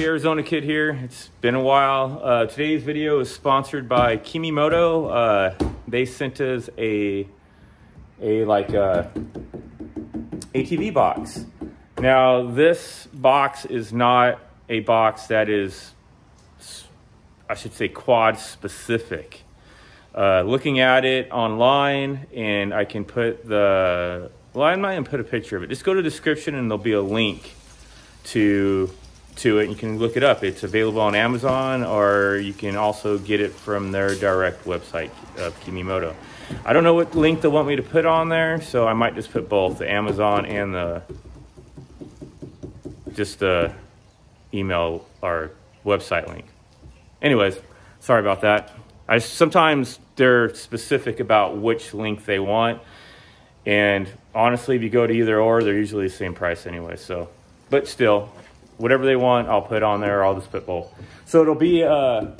Arizona Kid here. It's been a while. Today's video is sponsored by KEMIMOTO. They sent us a ATV box. Now this box is not a box that is, I should say, quad specific. Looking at it online, and I can put the, well, I'm not gonna put a picture of it. Just go to the description and there'll be a link to it. You can look it up. It's available on Amazon, or you can also get it from their direct website of KEMIMOTO. I don't know what link they want me to put on there, so I might just put both, the Amazon and the email or website link. Anyways, sorry about that. Sometimes they're specific about which link they want, and honestly, if you go to either or, they're usually the same price anyway. So, but still, whatever they want, I'll put on there. I'll just put both. So it'll be an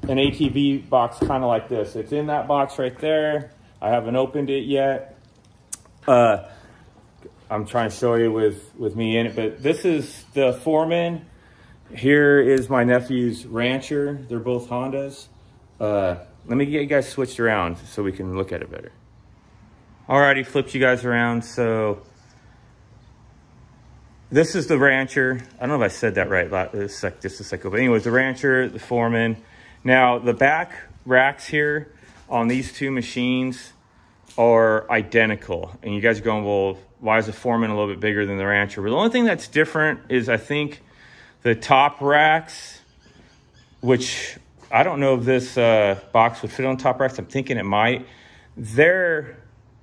ATV box kind of like this. It's in that box right there. I haven't opened it yet. I'm trying to show you with me in it, but this is the Foreman. Here is my nephew's Rancher. They're both Hondas. Let me get you guys switched around so we can look at it better. Alrighty, flipped you guys around. So this is the Rancher. I don't know if I said that right just a second, but anyways, the Rancher, the Foreman. Now the back racks here on these two machines are identical, and you guys are going, well, why is the Foreman a little bit bigger than the Rancher? Well, the only thing that's different is I think the top racks, which I don't know if this box would fit on top racks. I'm thinking it might.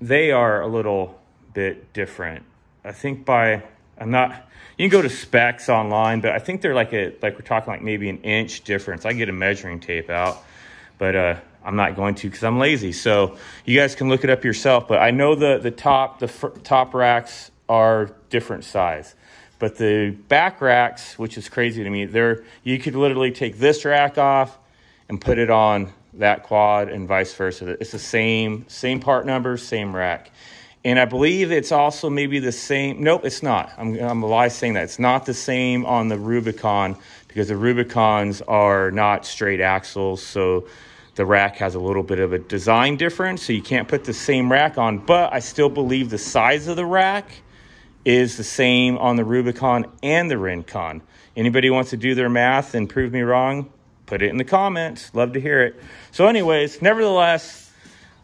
They are a little bit different. I think you can go to specs online, but I think they're like we're talking like maybe an inch difference. I get a measuring tape out, but I'm not going to because I'm lazy. So you guys can look it up yourself. But I know the top racks are different size, but the back racks, which is crazy to me, you could literally take this rack off and put it on that quad and vice versa. It's the same part number, same rack. And I believe it's also maybe the same. Nope, it's not. I'm a lie saying that. It's not the same on the Rubicon, because the Rubicons are not straight axles. So the rack has a little bit of a design difference. So you can't put the same rack on. But I still believe the size of the rack is the same on the Rubicon and the Rincon. Anybody wants to do their math and prove me wrong, put it in the comments. Love to hear it. So anyways, nevertheless,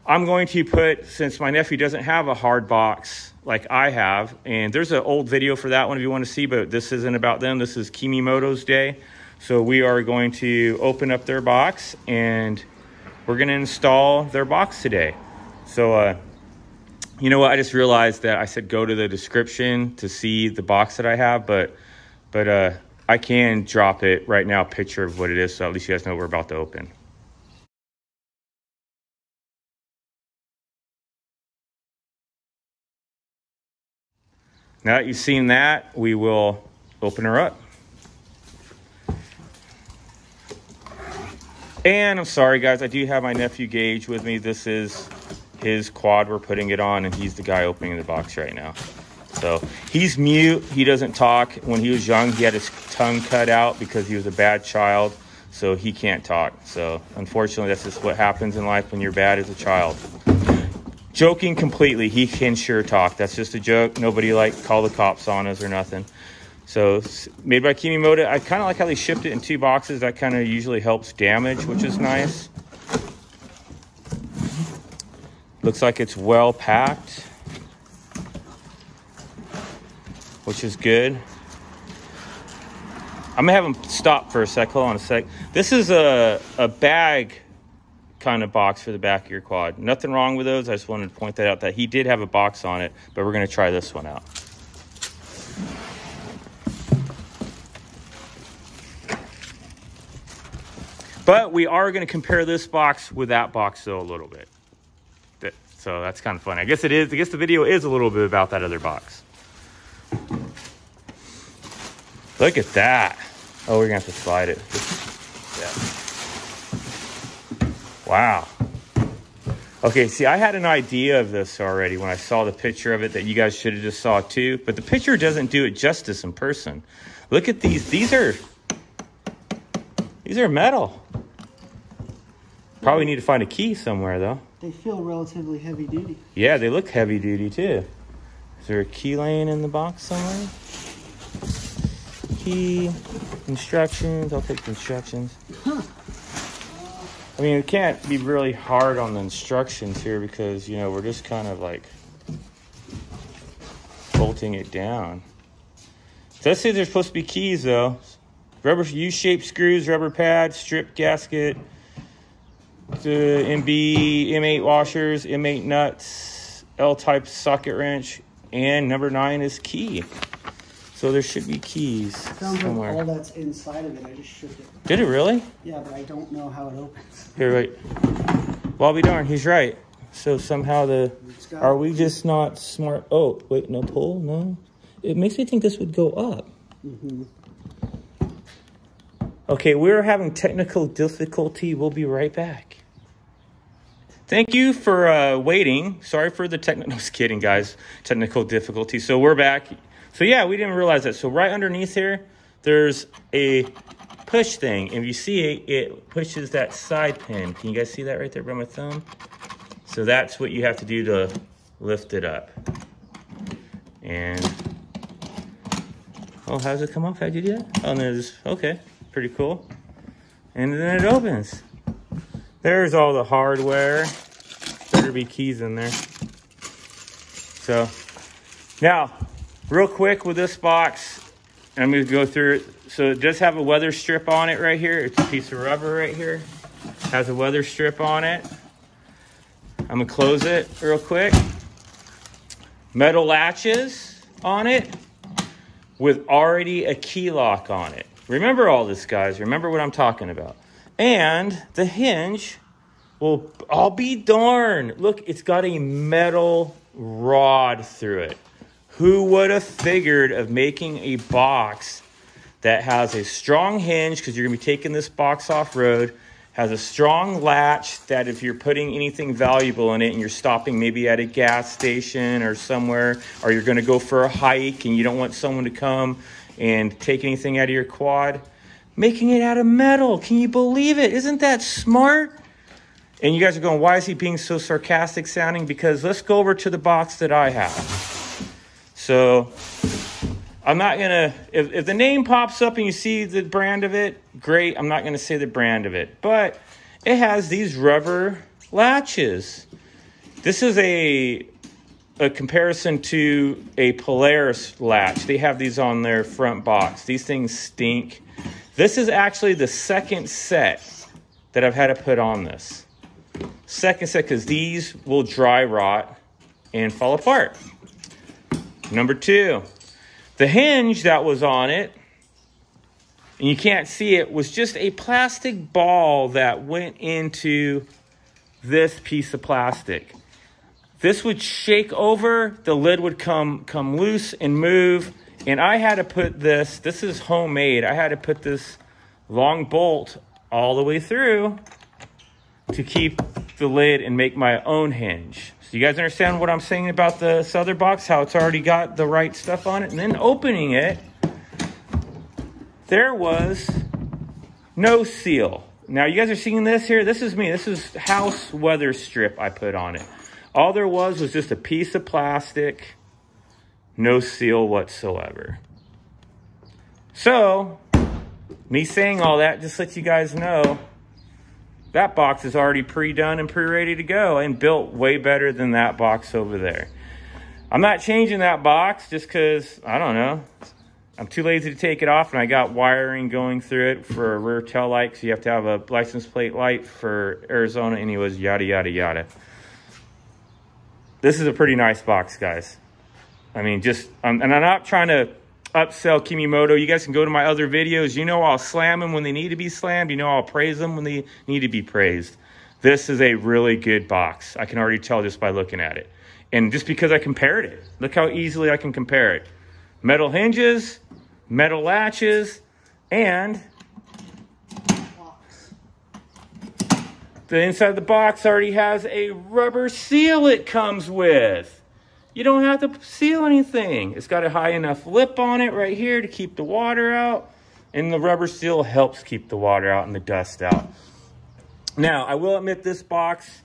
I'm going to put, since my nephew doesn't have a hard box like I have, and there's an old video for that one if you want to see, but this isn't about them. This is KEMIMOTO's day. So we are going to open up their box, and we're going to install their box today. So, you know what? I just realized that I said go to the description to see the box that I have, but I can drop it right now, a picture of what it is, so at least you guys know what we're about to open. Now that you've seen that, we will open her up. And I'm sorry, guys, I do have my nephew Gage with me. This is his quad we're putting it on, and he's the guy opening the box right now. So he's mute. He doesn't talk. When he was young, he had his tongue cut out because he was a bad child, so he can't talk. So unfortunately, that's just what happens in life when you're bad as a child. Joking completely, he can sure talk. That's just a joke. Nobody call the cops on us or nothing. So made by KEMIMOTO. I kind of like how they shipped it in 2 boxes. That kind of usually helps damage, which is nice. Looks like it's well packed, which is good. I'm gonna have him stop for a sec. Hold on a sec. This is a bag kind of box for the back of your quad. Nothing wrong with those. I just wanted to point that out, that he did have a box on it, but we're going to try this one out. But we are going to compare this box with that box though a little bit. So that's kind of fun. I guess it is. I guess the video is a little bit about that other box. Look at that. Oh, we're going to have to slide it. Yeah. Wow. Okay, see, I had an idea of this already when I saw the picture of it that you guys should have just saw too, but the picture doesn't do it justice in person. Look at these. These are These are metal. Probably need to find a key somewhere, though. They feel relatively heavy duty. Yeah, they look heavy duty, too. Is there a key laying in the box somewhere? Key, instructions. I'll take the instructions. Huh. I mean, it can't be really hard on the instructions here because, you know, we're just kind of like bolting it down. It does say there's supposed to be keys, though. Rubber U-shaped screws, rubber pad, strip gasket, the MB, M8 washers, M8 nuts, L-type socket wrench, and number 9 is key. So there should be keys somewhere. Sounds like all that's inside of it. I just shook it. Did it really? Yeah, but I don't know how it opens. Here, wait. Well, I'll be darned. He's right. So somehow are we just not smart? Oh, wait, no pull? No. It makes me think this would go up. Mm-hmm. Okay, we're having technical difficulty. We'll be right back. Thank you for waiting. Sorry for the technical, no, just kidding, guys. Technical difficulty. So we're back. So yeah, we didn't realize that. So right underneath here, there's a push thing. And if you see it, it pushes that side pin. Can you guys see that right there by my thumb? So that's what you have to do to lift it up. And, oh, how does it come off? How'd you do that? Oh, there's, okay, pretty cool. And then it opens. There's all the hardware. Better be keys in there. So, now, real quick with this box, I'm going to go through it. So it does have a weather strip on it right here. It's a piece of rubber right here. Has a weather strip on it. I'm going to close it real quick. Metal latches on it with already a key lock on it. Remember all this, guys. Remember what I'm talking about. And the hinge will, I'll be darned. Look, it's got a metal rod through it. Who would have figured of making a box that has a strong hinge, because you're going to be taking this box off-road, has a strong latch that if you're putting anything valuable in it and you're stopping maybe at a gas station or somewhere, or you're going to go for a hike and you don't want someone to come and take anything out of your quad, making it out of metal. Can you believe it? Isn't that smart? And you guys are going, why is he being so sarcastic sounding? Because let's go over to the box that I have. So I'm not going to, if the name pops up and you see the brand of it, great. I'm not going to say the brand of it. But it has these rubber latches. This is a comparison to a Polaris latch. They have these on their front box. These things stink. This is actually the second set that I've had to put on this. Second set, because these will dry rot and fall apart. Number 2, the hinge that was on it, and you can't see it, was just a plastic ball that went into this piece of plastic. This would shake over, the lid would come loose and move, and I had to put this is homemade, I had to put this long bolt all the way through to keep the lid and make my own hinge. So you guys understand what I'm saying about this other box, how it's already got the right stuff on it? And then opening it, there was no seal. Now you guys are seeing this here. This is me. This is house weather strip I put on it. All there was just a piece of plastic, no seal whatsoever. So, me saying all that just lets you guys know that box is already pre-done and pre-ready to go and built way better than that box over there. I'm not changing that box just because, I don't know, I'm too lazy to take it off, and I got wiring going through it for a rear tail light, so you have to have a license plate light for Arizona anyways, yada, yada, yada. This is a pretty nice box, guys. I mean, just, and I'm not trying to upsell KEMIMOTO. You guys can go to my other videos. You know I'll slam them when they need to be slammed. You know I'll praise them when they need to be praised. This is a really good box. I can already tell just by looking at it. And just because I compared it. Look how easily I can compare it. Metal hinges, metal latches, and the inside of the box already has a rubber seal it comes with. You don't have to seal anything. It's got a high enough lip on it right here to keep the water out. And the rubber seal helps keep the water out and the dust out. Now, I will admit this box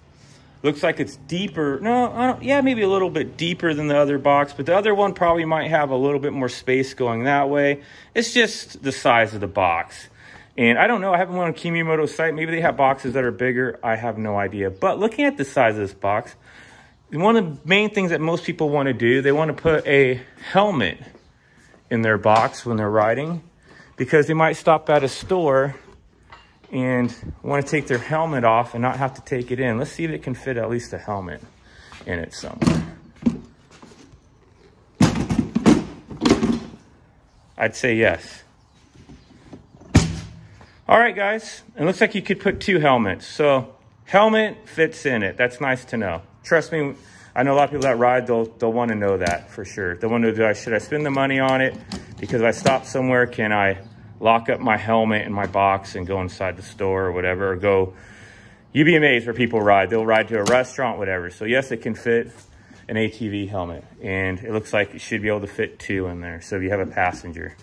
looks like it's deeper. No, yeah, maybe a little bit deeper than the other box, but the other one probably might have a little bit more space going that way. It's just the size of the box. And I don't know, I haven't went on KEMIMOTO's site. Maybe they have boxes that are bigger. I have no idea. But looking at the size of this box, one of the main things that most people want to do, they want to put a helmet in their box when they're riding, because they might stop at a store and want to take their helmet off and not have to take it in. Let's see if it can fit at least a helmet in it somewhere. I'd say yes. All right, guys. It looks like you could put 2 helmets. So helmet fits in it. That's nice to know. Trust me, I know a lot of people that ride, they'll want to know that for sure. They'll want to know, should I spend the money on it? Because if I stop somewhere, can I lock up my helmet in my box and go inside the store or whatever, or go, you'd be amazed where people ride. They'll ride to a restaurant, whatever. So yes, it can fit an ATV helmet, and it looks like it should be able to fit 2 in there. So if you have a passenger.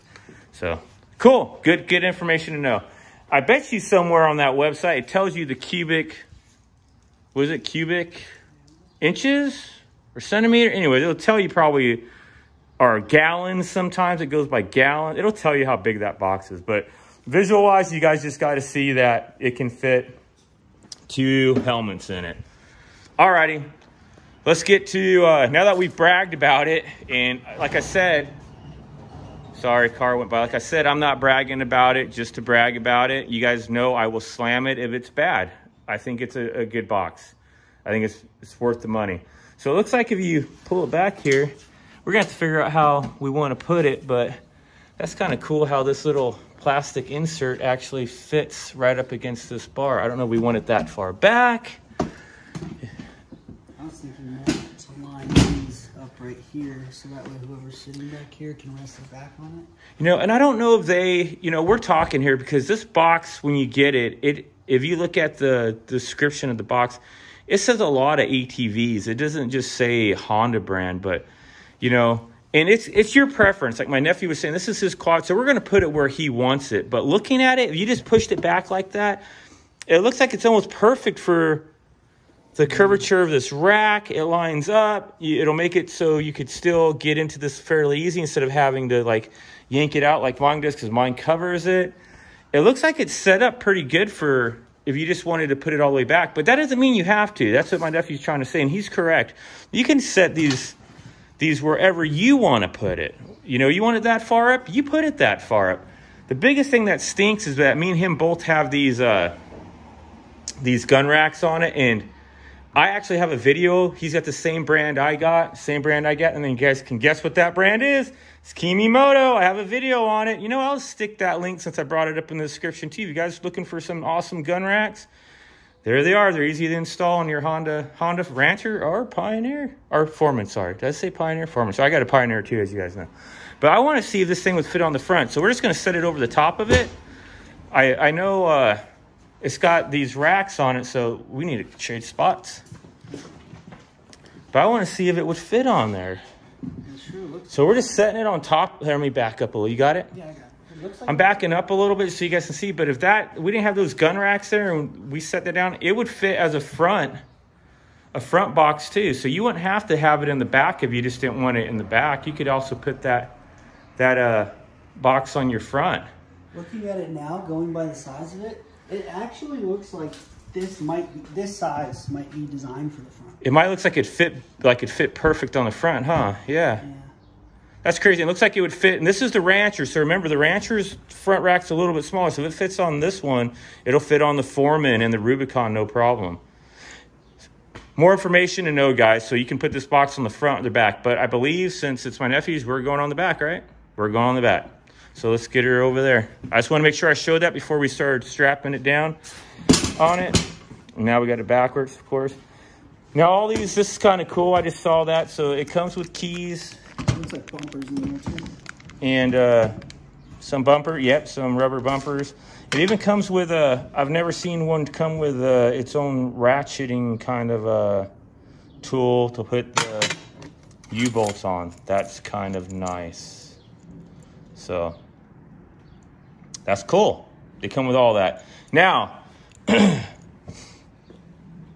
So cool, good information to know. I bet you somewhere on that website, it tells you the cubic, was it cubic inches or centimeter? Anyway, it'll tell you probably, or gallons sometimes, it goes by gallon. It'll tell you how big that box is. But visual-wise, you guys just got to see that it can fit 2 helmets in it. Alrighty, let's get to, now that we've bragged about it, and like I said, sorry, car went by. Like I said, I'm not bragging about it just to brag about it. You guys know I will slam it if it's bad. I think it's a good box. I think it's worth the money. So it looks like if you pull it back here, we're gonna have to figure out how we want to put it, but that's kind of cool how this little plastic insert actually fits right up against this bar. I don't know if we want it that far back. I was thinking more to line these up right here, so that way whoever's sitting back here can rest their back on it. You know, and I don't know if they, you know, we're talking here because this box, when you get it, if you look at the description of the box, it says a lot of ATVs. It doesn't just say Honda brand, but you know, and it's your preference. Like my nephew was saying, this is his quad, so we're going to put it where he wants it. But looking at it, if you just pushed it back like that, it looks like it's almost perfect for the curvature of this rack. It lines up. It'll make it so you could still get into this fairly easy instead of having to like yank it out like mine does, because mine covers it. It looks like it's set up pretty good for if you just wanted to put it all the way back. But that doesn't mean you have to. That's what my nephew's trying to say, and he's correct. You can set these wherever you want to put it. You know, you want it that far up, you put it that far up. The biggest thing that stinks is that me and him both have these gun racks on it, and I actually have a video. He's got the same brand I got, and then you guys can guess what that brand is. It's KEMIMOTO. I have a video on it. You know, I'll stick that link since I brought it up in the description too. If you guys are looking for some awesome gun racks, there they are. They're easy to install on your Honda Rancher or Pioneer, or Foreman, sorry. Did I say Pioneer? Foreman. So I got a Pioneer too, as you guys know. But I want to see if this thing would fit on the front. So we're just going to set it over the top of it. I know it's got these racks on it, so we need to trade spots. But I want to see if it would fit on there. So we're just setting it on top. Let me back up a little. You got it? Yeah, I got it. Looks like I'm backing up a little bit so you guys can see. But if we didn't have those gun racks there and we set that down, it would fit as a front box too. So you wouldn't have to have it in the back if you just didn't want it in the back. You could also put that box on your front. Looking at it now, going by the size of it, it actually looks like this size might be designed for the front. It might look like it fit perfect on the front, huh? Yeah. That's crazy. It looks like it would fit. And this is the Rancher. So remember, the Rancher's front rack's a little bit smaller. So if it fits on this one, it'll fit on the Foreman and the Rubicon, no problem. More information to know, guys. So you can put this box on the front or the back. But I believe since it's my nephew's, we're going on the back, right? We're going on the back. So let's get her over there. I just want to make sure I showed that before we started strapping it down on it. And now we got it backwards, of course. Now all these, this is kind of cool. I just saw that. So it comes with keys. Looks like bumpers in there too. And some some rubber bumpers. It even comes with I've never seen one come with its own ratcheting kind of tool to put the U-bolts on. That's kind of nice. So That's cool. They come with all that. Now,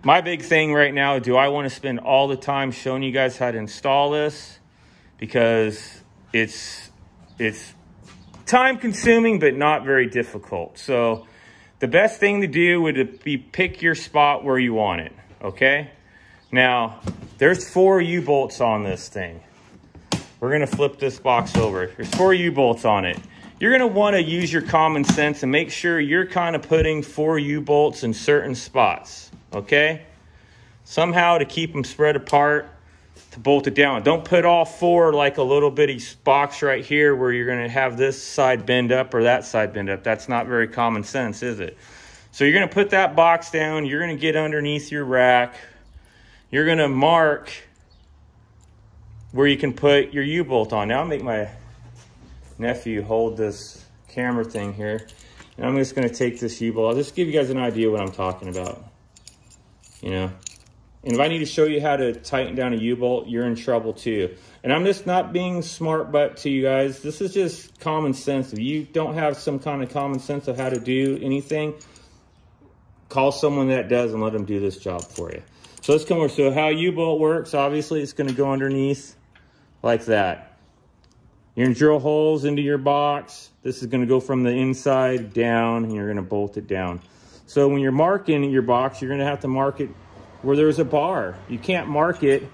my big thing right now, do I want to spend all the time showing you guys how to install this? Because it's time consuming, but not very difficult. So the best thing to do would be pick your spot where you want it, okay? Now, there's 4 U-bolts on this thing. We're gonna flip this box over. There's 4 U-bolts on it. You're gonna wanna use your common sense and make sure you're kind of putting 4 U-bolts in certain spots, okay? Somehow to keep them spread apart, to bolt it down. Don't put all 4 like a little bitty box right here where you're gonna have this side bend up or that side bend up. That's not very common sense, is it? So you're gonna put that box down, you're gonna get underneath your rack, you're gonna mark where you can put your U-bolt on. Now I'll make my nephew hold this camera thing here. And I'm just gonna take this U-bolt. I'll just give you guys an idea what I'm talking about, you know? And if I need to show you how to tighten down a U-bolt, you're in trouble too. And I'm just not being smart butt to you guys. This is just common sense. If you don't have some kind of common sense of how to do anything, call someone that does and let them do this job for you. So let's come over. So how U-bolt works, obviously it's gonna go underneath like that. You're gonna drill holes into your box. This is gonna go from the inside down and you're gonna bolt it down. So when you're marking your box, you're gonna have to mark it where there's a bar. You can't mark it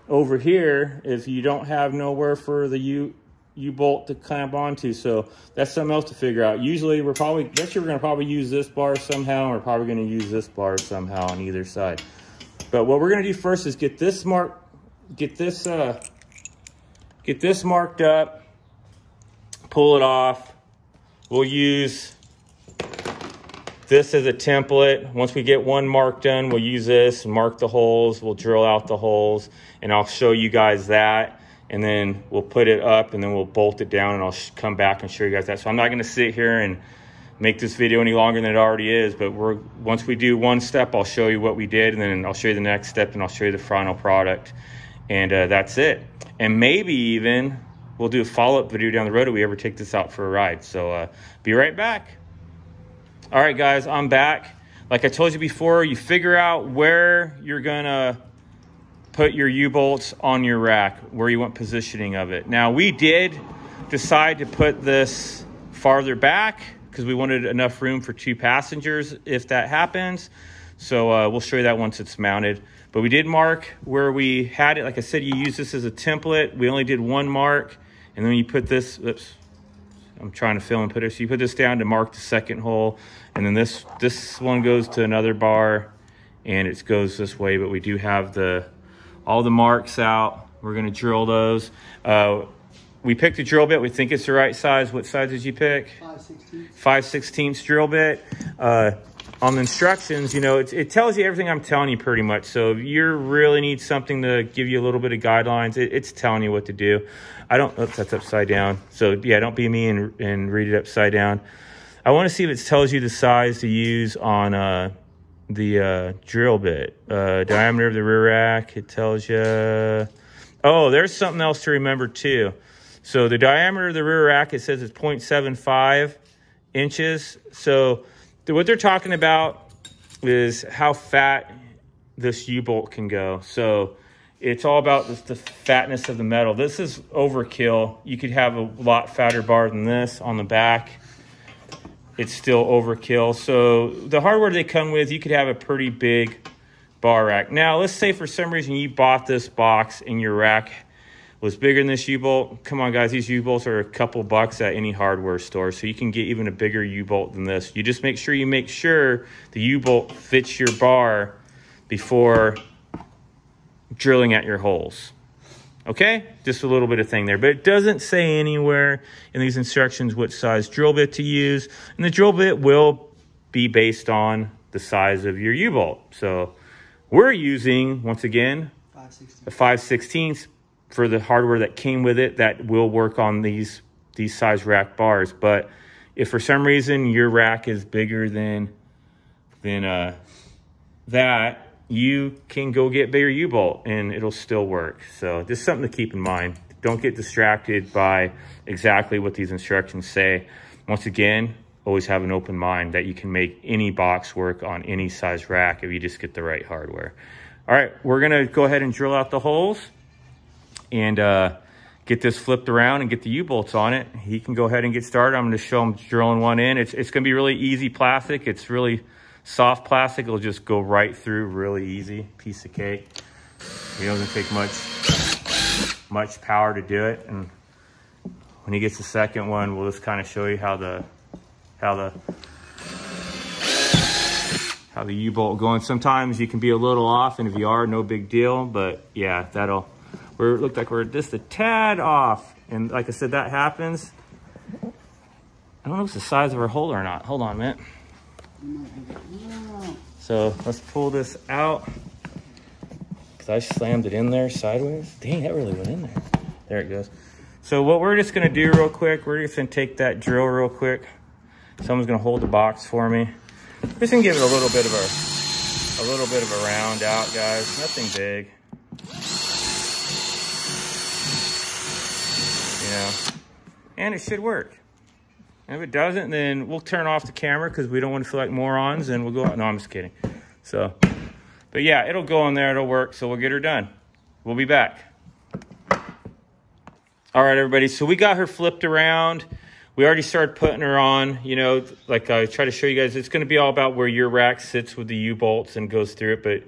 over here if you don't have nowhere for the U-bolt to clamp onto. So that's something else to figure out. Usually we're gonna probably use this bar somehow, and we're probably gonna use this bar somehow on either side. But what we're gonna do first is get this marked up, pull it off. We'll use this as a template. Once we get one mark done, we'll use this and mark the holes. We'll drill out the holes and I'll show you guys that. And then we'll put it up and then we'll bolt it down and I'll come back and show you guys that. So I'm not gonna sit here and make this video any longer than it already is, but once we do one step, I'll show you what we did and then I'll show you the next step and I'll show you the final product. And that's it. And maybe even we'll do a follow-up video down the road if we ever take this out for a ride. So be right back. All right, guys, I'm back. Like I told you before, you figure out where you're gonna put your U-bolts on your rack, where you want positioning of it. Now, we did decide to put this farther back because we wanted enough room for 2 passengers if that happens. So we'll show you that once it's mounted. But we did mark where we had it. Like I said, you use this as a template. We only did 1 mark. And then you put this, oops, I'm trying to film and put it. So you put this down to mark the 2nd hole. And then this one goes to another bar and it goes this way. But we do have all the marks out. We're gonna drill those. We picked a drill bit. We think it's the right size. What size did you pick? 5/16. 5/16 drill bit. On the instructions, you know, it tells you everything I'm telling you pretty much. So if you really need something to give you a little bit of guidelines, it's telling you what to do. Oops, that's upside down. So yeah, don't be me and read it upside down. I want to see if it tells you the size to use on the drill bit. Diameter of the rear rack, it tells you. Oh, there's something else to remember too. So the diameter of the rear rack, it says it's 0.75 inches. So what they're talking about is how fat this U-bolt can go. So it's all about the fatness of the metal. This is overkill. You could have a lot fatter bar than this on the back. It's still overkill. So the hardware they come with, you could have a pretty big bar rack. Now, let's say for some reason you bought this box and your rack was bigger than this U-bolt. Come on, guys, these U-bolts are a couple bucks at any hardware store, so you can get even a bigger U-bolt than this. You just make sure the U-bolt fits your bar before drilling at your holes. Okay? Just a little bit of thing there. But it doesn't say anywhere in these instructions what size drill bit to use. And the drill bit will be based on the size of your U-bolt. So we're using, once again, a 5/16 for the hardware that came with it that will work on these size rack bars. But if for some reason your rack is bigger than that, you can go get bigger U-bolt and it'll still work. So just something to keep in mind. Don't get distracted by exactly what these instructions say. Once again, always have an open mind that you can make any box work on any size rack if you just get the right hardware. All right, we're gonna go ahead and drill out the holes and get this flipped around and get the U-bolts on it. He can go ahead and get started. I'm gonna show him drilling one in. It's gonna be really easy plastic. It's really soft plastic. It'll just go right through really easy, piece of cake. It doesn't take much power to do it. And when he gets the second one, we'll just kind of show you how the U-bolt going. Sometimes you can be a little off, and if you are, no big deal. But yeah, it looked like we're just a tad off. And like I said, that happens. I don't know if it's the size of our hole or not. Hold on a minute. So let's pull this out. Because I slammed it in there sideways. Dang, that really went in there. There it goes. So what we're just gonna do real quick, we're just gonna take that drill real quick. Someone's gonna hold the box for me. Just gonna give it a little bit of a round out, guys. Nothing big. You know, and it should work. And if it doesn't, then we'll turn off the camera because we don't want to feel like morons, and we'll go out. No, I'm just kidding. So, but yeah, it'll go in there, it'll work, so we'll get her done. We'll be back. All right, everybody, so we got her flipped around. We already started putting her on. You know, like I try to show you guys, it's going to be all about where your rack sits with the U-bolts and goes through it. But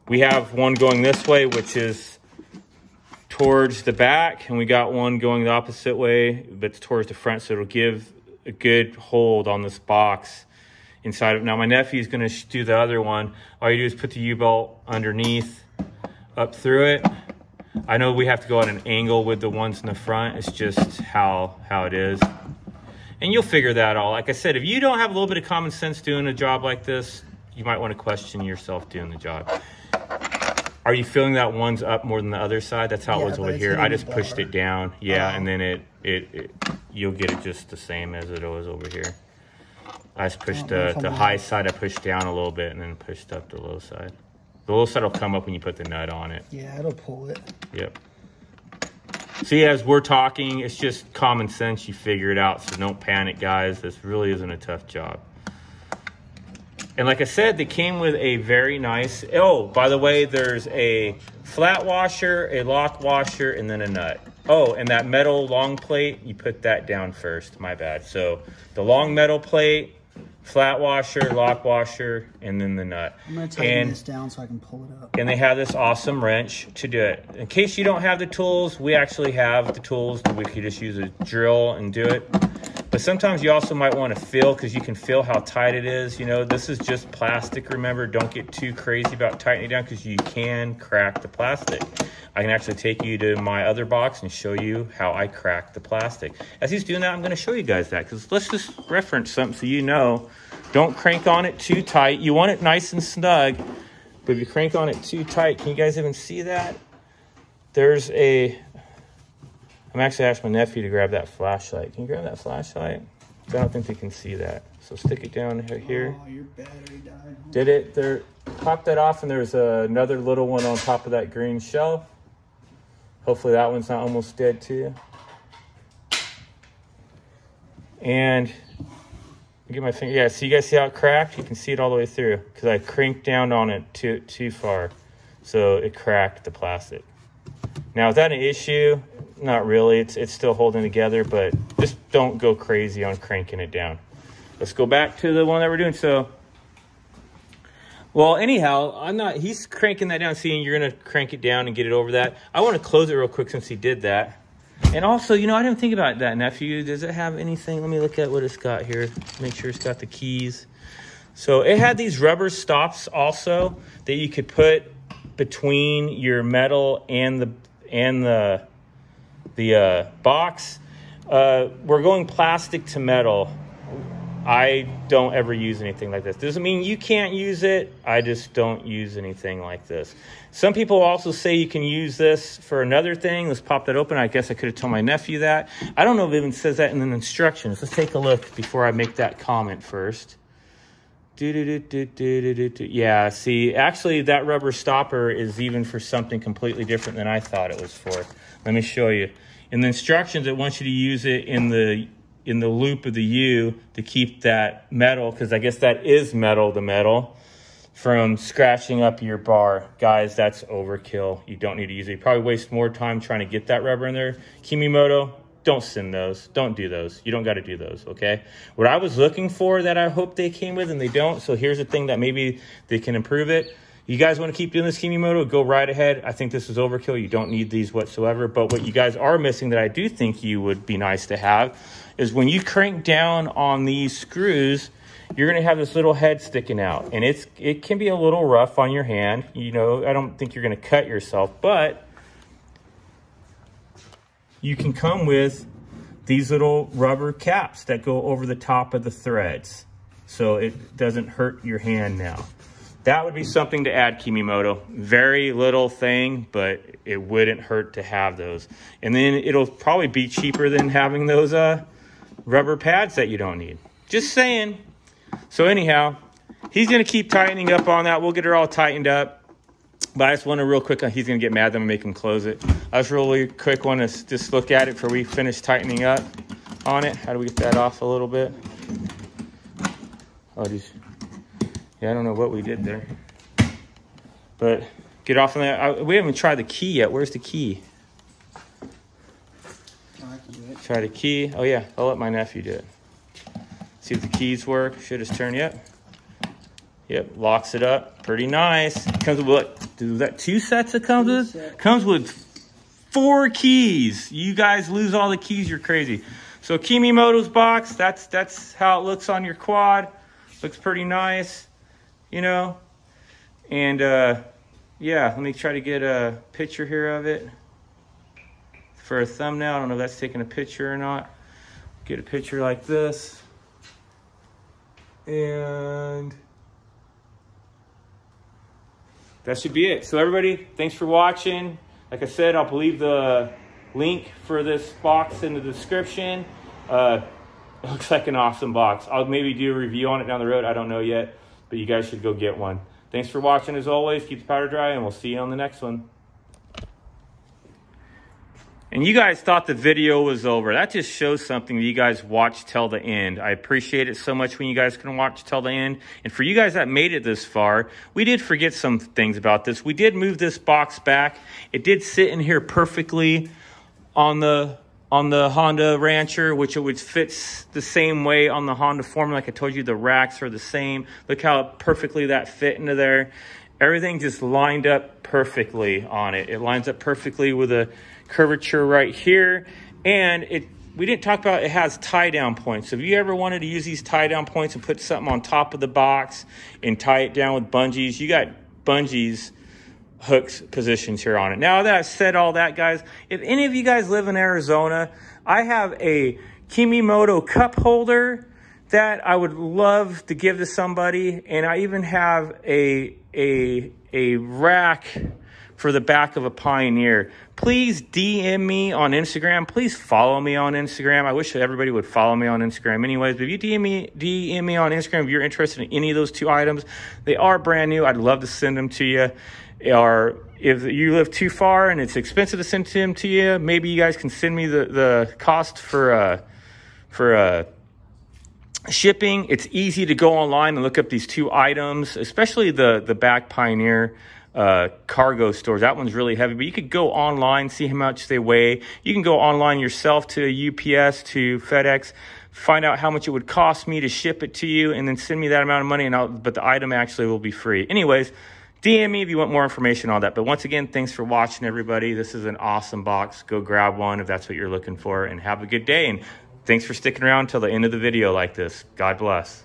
we have one going this way, which is towards the back, and we got one going the opposite way, but it's towards the front, so it'll give a good hold on this box inside of. Now my nephew's going to do the other one. All you do is put the U-bolt underneath, up through it. I know we have to go at an angle with the ones in the front. It's just how it is. And you'll figure that out. Like I said, if you don't have a little bit of common sense doing a job like this, you might want to question yourself doing the job. Are you feeling that one's up more than the other side? That's how it was over here. I just pushed it down. Yeah, and then you'll get it just the same as it was over here. I just pushed the high side, I pushed down a little bit and then pushed up the low side. The low side will come up when you put the nut on it. Yeah, it'll pull it. Yep. See, as we're talking, it's just common sense. You figure it out, so don't panic, guys. This really isn't a tough job. And like I said, they came with a very nice... Oh, by the way, there's a flat washer, a lock washer, and then a nut. Oh, and that metal long plate, you put that down first. My bad. So the long metal plate, flat washer, lock washer, and then the nut. I'm going to tighten this down so I can pull it up. And they have this awesome wrench to do it. In case you don't have the tools, we actually have the tools. We could just use a drill and do it. But sometimes you also might want to feel, because you can feel how tight it is. You know, this is just plastic, remember. Don't get too crazy about tightening it down because you can crack the plastic. I can actually take you to my other box and show you how I crack the plastic. As he's doing that, I'm going to show you guys that, because let's just reference something so you know. Don't crank on it too tight. You want it nice and snug, but if you crank on it too tight, can you guys even see that? There's a... I'm actually asking my nephew to grab that flashlight. Can you grab that flashlight? I don't think they can see that. So stick it down here. Oh, your battery died. Did it? There. Pop that off, and there's another little one on top of that green shell. Hopefully that one's not almost dead too. And get my finger. Yeah, so you guys see how it cracked? You can see it all the way through because I cranked down on it too far, so it cracked the plastic. Now, is that an issue? Not really. It's still holding together, but just don't go crazy on cranking it down. Let's go back to the one that we're doing. So, well, anyhow, he's cranking that down, seeing you're going to crank it down and get it over that. I want to close it real quick since he did that. And also, you know, I didn't think about that, nephew. Does it have anything? Let me look at what it's got here. Make sure it's got the keys. So it had these rubber stops also that you could put between your metal and the box. We're going plastic to metal. I don't ever use anything like this. Doesn't mean you can't use it. I just don't use anything like this. Some people also say you can use this for another thing. Let's pop that open. I guess I could have told my nephew that. I don't know if it even says that in the instructions. Let's take a look before I make that comment first. Yeah, see, actually that rubber stopper is even for something completely different than I thought it was for. Let me show you. In the instructions, it wants you to use it in the in the loop of the U to keep that metal, because I guess that is metal, the metal, from scratching up your bar. Guys, that's overkill. You don't need to use it. You probably waste more time trying to get that rubber in there. KEMIMOTO, don't send those. Don't do those. You don't got to do those, okay? What I was looking for that I hope they came with and they don't, so here's the thing that maybe they can improve it. You guys want to keep doing this KEMIMOTO, go right ahead. I think this is overkill. You don't need these whatsoever. But what you guys are missing that I do think you would be nice to have is when you crank down on these screws, you're going to have this little head sticking out. And it can be a little rough on your hand. You know, I don't think you're going to cut yourself, but you can come with these little rubber caps that go over the top of the threads, so it doesn't hurt your hand now. That would be something to add, KEMIMOTO. Very little thing, but it wouldn't hurt to have those. And then it'll probably be cheaper than having those rubber pads that you don't need. Just saying. So anyhow, he's going to keep tightening up on that. We'll get her all tightened up. But I just want to real quick, he's going to get mad that I'm make him close it. I just really quick want to just look at it before we finish tightening up on it. How do we get that off a little bit? Oh, geez. Yeah, I don't know what we did there. But get off on that. We haven't tried the key yet. Where's the key? Oh, I can do it. Try the key. Oh, yeah. I'll let my nephew do it. See if the keys work. Should have turned yet. Yep, locks it up. Pretty nice. Comes with what? Is that 2 sets it comes with? Comes with 4 keys. You guys lose all the keys, you're crazy. So KEMIMOTO's box, that's how it looks on your quad. Looks pretty nice, you know. And yeah, let me try to get a picture here of it for a thumbnail. I don't know if that's taking a picture or not. Get a picture like this. And that should be it. So everybody, thanks for watching. Like I said, I'll leave the link for this box in the description. It looks like an awesome box. I'll maybe do a review on it down the road. I don't know yet, but you guys should go get one. Thanks for watching as always. Keep the powder dry, and we'll see you on the next one. And you guys thought the video was over. That just shows something that you guys watched till the end. I appreciate it so much when you guys can watch till the end. And for you guys that made it this far, we did forget some things about this. We did move this box back. It did sit in here perfectly on the Honda Rancher, which it would fit the same way on the Honda Form. Like I told you, the racks are the same. Look how perfectly that fit into there. Everything just lined up perfectly on it. It lines up perfectly with a curvature right here, and we didn't talk about it has tie down points. So if you ever wanted to use these tie down points and put something on top of the box and tie it down with bungees, you got bungees hooks positions here on it. Now that I've said all that, guys, if any of you guys live in Arizona, I have a KEMIMOTO cup holder that I would love to give to somebody, and I even have a rack for the back of a Pioneer. Please DM me on Instagram. Please follow me on Instagram. I wish everybody would follow me on Instagram anyways. But if you DM me on Instagram if you're interested in any of those 2 items, they are brand new. I'd love to send them to you. Or if you live too far and it's expensive to send them to you, maybe you guys can send me the cost for shipping. It's easy to go online and look up these 2 items, especially the back Pioneer cargo stores. That one's really heavy, but you could go online, see how much they weigh. You can go online yourself to UPS, to FedEx, find out how much it would cost me to ship it to you, and then send me that amount of money, but the item actually will be free. Anyways, DM me if you want more information on that. But once again, thanks for watching, everybody. This is an awesome box. Go grab one if that's what you're looking for, and have a good day. And thanks for sticking around till the end of the video like this. God bless.